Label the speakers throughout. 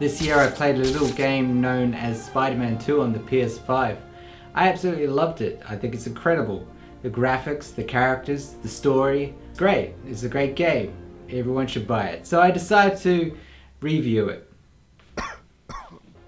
Speaker 1: This year I played a little game known as Spider-Man 2 on the PS5. I absolutely loved it. I think it's incredible. The graphics, the characters, the story, it's great. It's a great game. Everyone should buy it. So I decided to review it.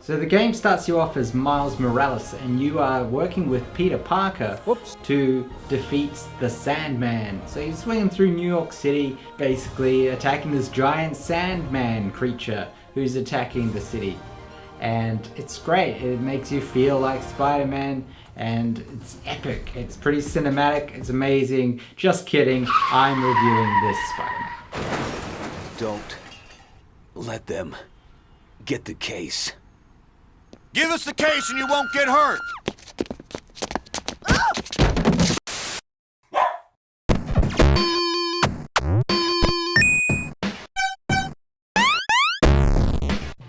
Speaker 1: So the game starts you off as Miles Morales and you are working with Peter Parker to defeat the Sandman. So you're swinging through New York City, basically attacking this giant Sandman creature who's attacking the city. And it's great. It makes you feel like Spider-Man and it's epic. It's pretty cinematic. It's amazing. Just kidding. I'm reviewing this Spider-Man.
Speaker 2: Don't let them get the case.
Speaker 3: Give us the case and you won't get hurt!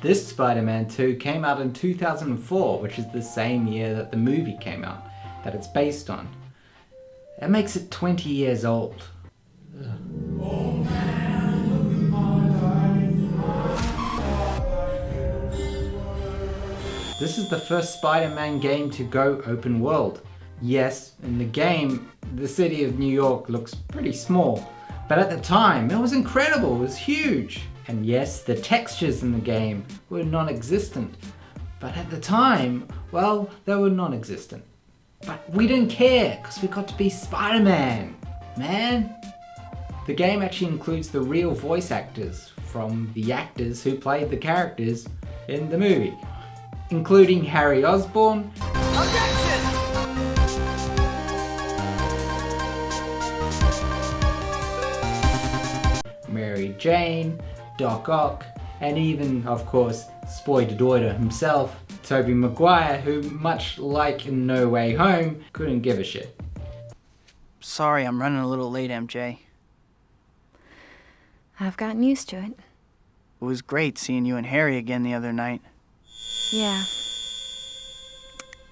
Speaker 1: This Spider-Man 2 came out in 2004, which is the same year that the movie came out, that it's based on. That makes it 20 years old. Ugh. This is the first Spider-Man game to go open world. Yes, in the game, the city of New York looks pretty small, but at the time, it was incredible, it was huge. And yes, the textures in the game were non-existent, but at the time, well, they were non-existent. But we didn't care, because we got to be Spider-Man, man. The game actually includes the real voice actors from the actors who played the characters in the movie, including Harry Osborn, Mary Jane, Doc Ock, and even, of course, Spider-Doider himself, Tobey Maguire, who, much like in No Way Home, couldn't give a shit.
Speaker 4: Sorry, I'm running a little late, MJ.
Speaker 5: I've gotten used to it.
Speaker 4: It was great seeing you and Harry again the other night.
Speaker 5: Yeah.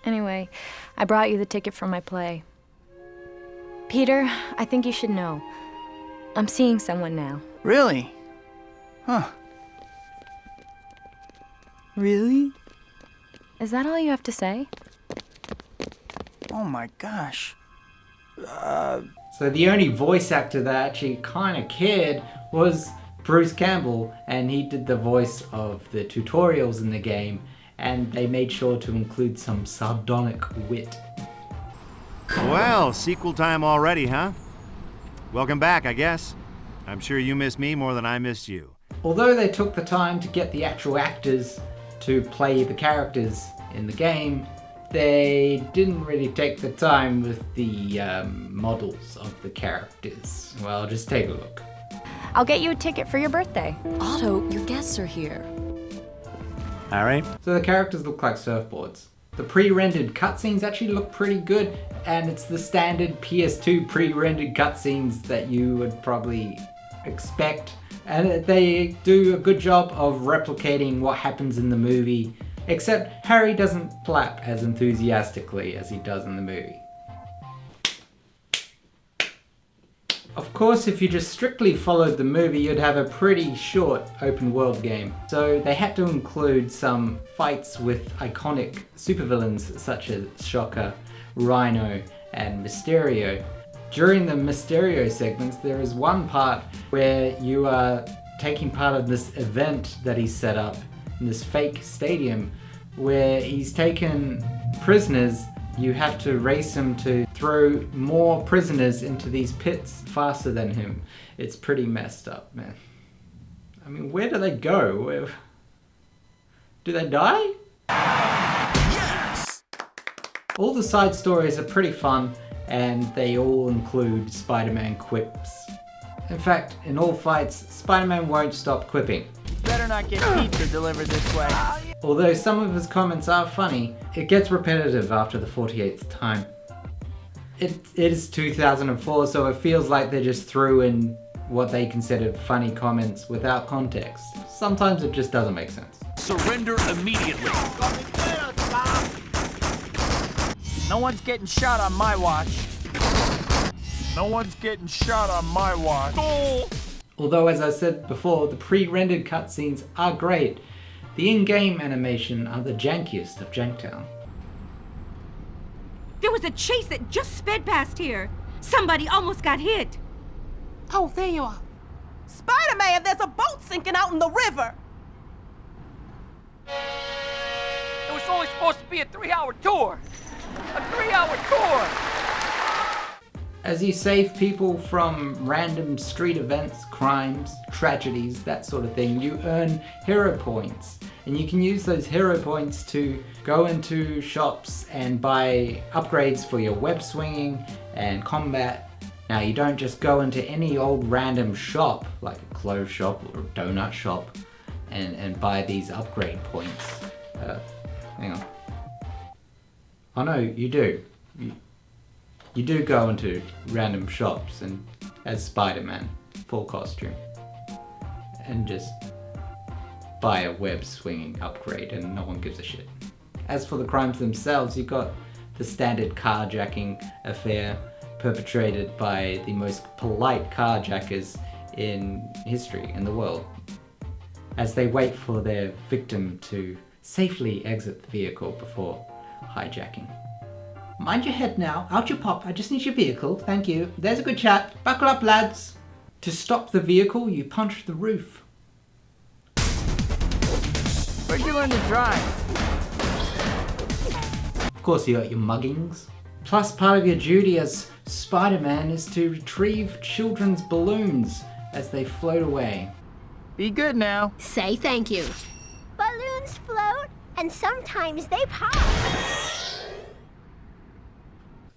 Speaker 5: Anyway, I brought you the ticket for my play. Peter, I think you should know. I'm seeing someone now.
Speaker 4: Really? Huh. Really?
Speaker 5: Is that all you have to say?
Speaker 4: Oh my gosh.
Speaker 1: So the only voice actor that actually kind of cared was Bruce Campbell, and he did the voice of the tutorials in the game, and they made sure to include some sardonic wit.
Speaker 3: Well, sequel time already, huh? Welcome back, I guess. I'm sure you miss me more than I missed you.
Speaker 1: Although they took the time to get the actual actors to play the characters in the game, they didn't really take the time with the models of the characters. Well, just take a look.
Speaker 5: I'll get you a ticket for your birthday.
Speaker 6: Otto, your guests are here.
Speaker 3: All right.
Speaker 1: So the characters look like surfboards. The pre-rendered cutscenes actually look pretty good, and it's the standard PS2 pre-rendered cutscenes that you would probably expect. And they do a good job of replicating what happens in the movie, except Harry doesn't clap as enthusiastically as he does in the movie. Of course, if you just strictly followed the movie, you'd have a pretty short open world game. So they had to include some fights with iconic supervillains such as Shocker, Rhino, and Mysterio. During the Mysterio segments, there is one part where you are taking part of this event that he's set up in this fake stadium where he's taken prisoners. You have to race him to throw more prisoners into these pits faster than him. It's pretty messed up, man. I mean, where do they go? Do they die?
Speaker 3: Yes!
Speaker 1: All the side stories are pretty fun, and they all include Spider-Man quips. In fact, in all fights, Spider-Man won't stop quipping.
Speaker 4: Better not get pizza delivered this way.
Speaker 1: Although some of his comments are funny, it gets repetitive after the 48th time. It is 2004, so it feels like they just threw in what they considered funny comments without context. Sometimes it just doesn't make sense.
Speaker 3: Surrender immediately.
Speaker 4: No one's getting shot on my watch. No one's getting shot on my watch.
Speaker 1: Although, as I said before, the pre-rendered cutscenes are great. The in-game animation are the jankiest of Janktown.
Speaker 7: There was a chase that just sped past here. Somebody almost got hit.
Speaker 8: Oh, there you are. Spider-Man, there's a boat sinking out in the river.
Speaker 4: It was only supposed to be a 3-hour tour. A 3-hour tour!
Speaker 1: As you save people from random street events, crimes, tragedies, that sort of thing, you earn hero points. And you can use those hero points to go into shops and buy upgrades for your web swinging and combat. Now, you don't just go into any old random shop, like a clothes shop or a donut shop, and buy these upgrade points. Hang on. Oh no, you do. You do go into random shops and as Spider-Man, full costume, and just buy a web swinging upgrade and no one gives a shit. As for the crimes themselves, you got the standard carjacking affair perpetrated by the most polite carjackers in history in the world, as they wait for their victim to safely exit the vehicle before hijacking. Mind your head now, out you pop, I just need your vehicle, thank you. There's a good chat, buckle up lads. To stop the vehicle, you punch the roof.
Speaker 4: Where'd you learn to drive?
Speaker 1: Of course you got your muggings. Plus part of your duty as Spider-Man is to retrieve children's balloons as they float away.
Speaker 4: Be good now.
Speaker 9: Say thank you.
Speaker 10: Balloons float, and sometimes they pop.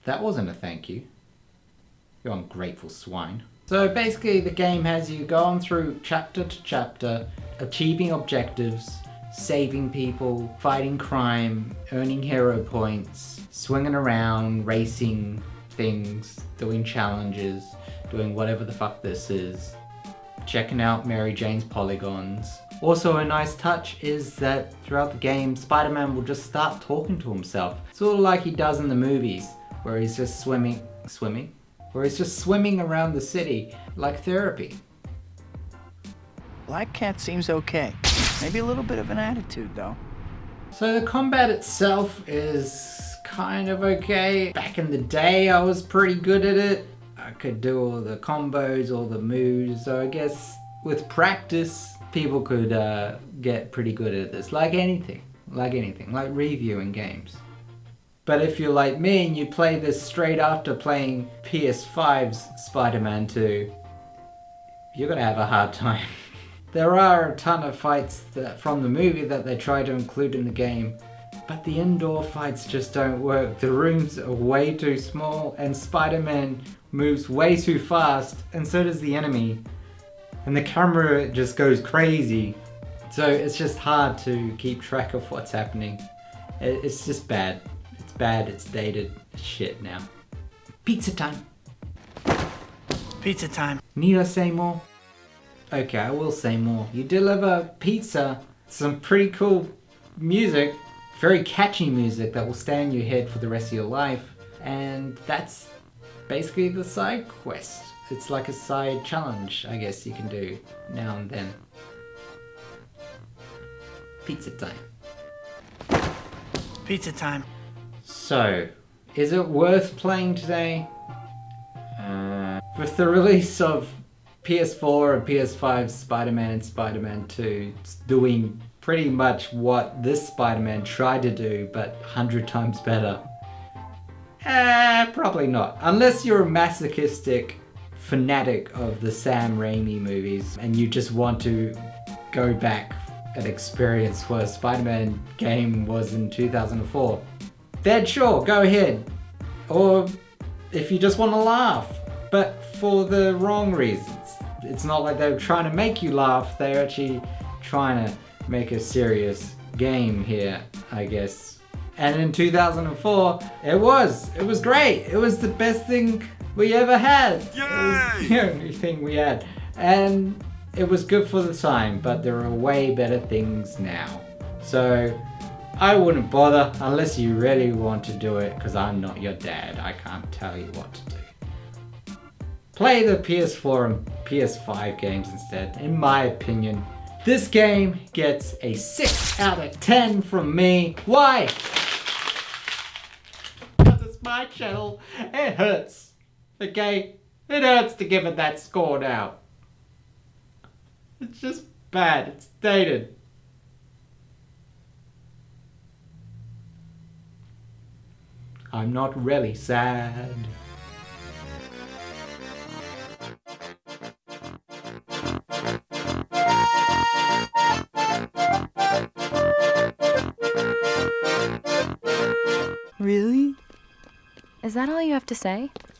Speaker 1: That wasn't a thank you. You ungrateful swine. So basically the game has you going through chapter to chapter, achieving objectives, saving people, fighting crime, earning hero points, swinging around, racing things, doing challenges, doing whatever the fuck this is, checking out Mary Jane's polygons. Also a nice touch is that throughout the game, Spider-Man will just start talking to himself, sort of like he does in the movies, where he's just swimming around the city like therapy.
Speaker 4: Black Cat seems okay. Maybe a little bit of an attitude, though.
Speaker 1: So the combat itself is kind of okay. Back in the day, I was pretty good at it. I could do all the combos, all the moves, so I guess with practice, people could get pretty good at this, like anything, like reviewing games. But if you're like me and you play this straight after playing PS5's Spider-Man 2, you're gonna have a hard time. There are a ton of fights from the movie that they try to include in the game, but the indoor fights just don't work. The rooms are way too small and Spider-Man moves way too fast, and so does the enemy. And the camera just goes crazy. So it's just hard to keep track of what's happening. It's just bad. It's bad, it's dated, it's shit now. Pizza time.
Speaker 8: Pizza time.
Speaker 1: Need I say more? Okay, I will say more. You deliver pizza, some pretty cool music, very catchy music that will stay in your head for the rest of your life, and that's basically the side quest. It's like a side challenge, I guess you can do now and then. Pizza time.
Speaker 8: Pizza time.
Speaker 1: So, is it worth playing today? With the release of PS4 and PS5 Spider-Man and Spider-Man 2, it's doing pretty much what this Spider-Man tried to do, but 100 times better. Probably not. Unless you're a masochistic fanatic of the Sam Raimi movies and you just want to go back and experience what a Spider-Man game was in 2004. Then sure, go ahead. Or if you just want to laugh, but for the wrong reasons. It's not like they're trying to make you laugh, they're actually trying to make a serious game here, I guess. And in 2004, it was great. It was the best thing we ever had. Yay! It was the only thing we had. And it was good for the time, but there are way better things now. So I wouldn't bother unless you really want to do it, because I'm not your dad. I can't tell you what to do. Play the PS4 and PS5 games instead, in my opinion. This game gets a 6 out of 10 from me. Why? Because it's my channel. It hurts. Okay? It hurts to give it that score now. It's just bad. It's dated. I'm not really sad.
Speaker 5: Really? Is that all you have to say?